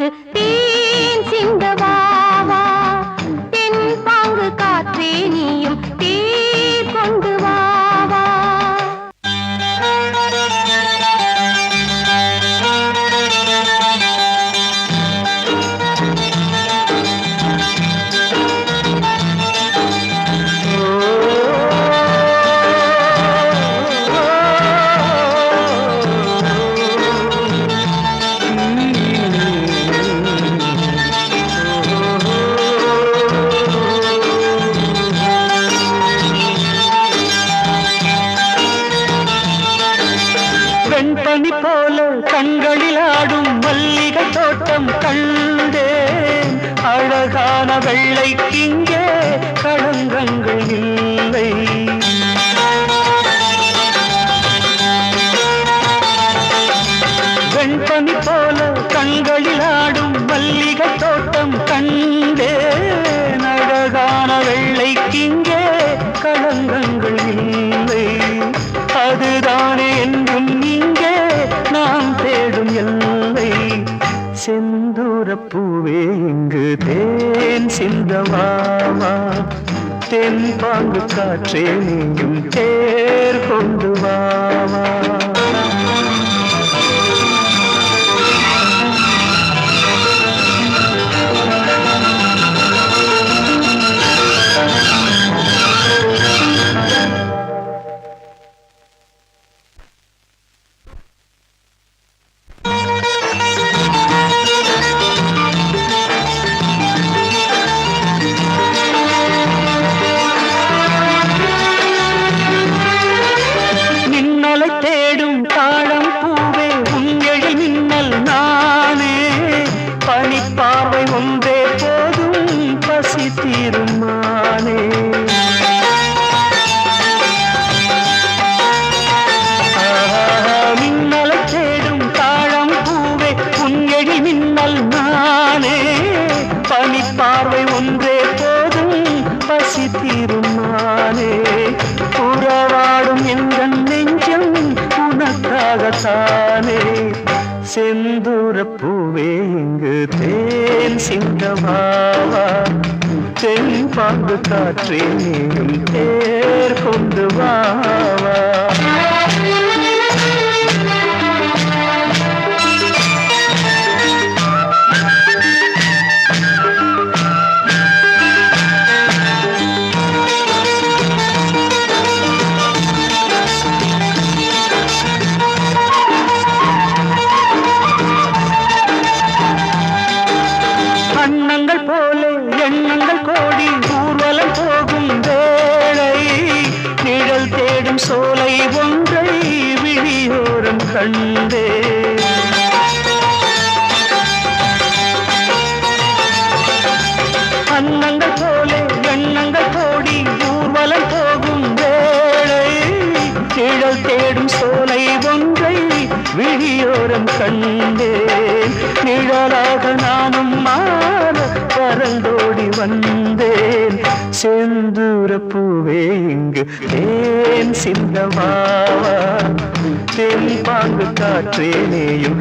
இங்கு தேன் சிந்தவாவா தென் பாங்கு காற்றே நீயும் தேர் கொண்டு வாவா. வெண்பனி போல கண்களில் ஆடும் மல்லிகை தோட்டம் கண்டேன். அழகான வெள்ளைக்கிங்கே களங்கங்கள் இல்லை. வெண்பனி போல கண்களில் ஆடும் மல்லிகை தோட்டம் கண்டேன். அழகான வெள்ளைக்கிங்கே களங்கங்கள் இல்லை. அதுதானே என்றும் இங்கே நாம் தேடும் எல்லை. செந்தூரப் பூவே இங்கு தேன் சிந்தவாவா தென் பாங்கு காற்றே நீயும் தேர் கொண்டு வாவா. தேடும் தாழம் பூவே உங்கள் மின்னல் நானே. பனிப்பார்வை ஒன்றே போதும் பசி தீருமானே. மின்னலை தேடும் தாழம் பூவே உங்கள் மின்னல் நானே. பனிப்பார்வை ஒன்றே போதும் பசி தீருமானே. உறவாடும் எங்கள் நெஞ்சம் உனக்காகத்தானே. செந்தூரப் பூவே இங்கு தேன் சிந்தவாவா தென் பாங்கு காற்றே நீயும் தேர் கொண்டு வாவா. அண்ணங்கள் போல எண்ணங்கள் கோடி ஊர்வலம் போகும் வேளை. நிழல் தேடும் சோலை ஒன்றை விழியோரம் கண்டே. அண்ணங்கள் போல எண்ணங்கள் கோடி ஊர்வலம் போகும் வேளை. நிழல் தேடும் சோலை ஒன்றை விழியோரம் கண்டேன். நிழலாக நானும் மாற பறந்தோடி வந்தேன். செந்தூரப் பூவே இங்கு தேன் சிந்தவாவா தென் பாங்கு காற்றே நீயும்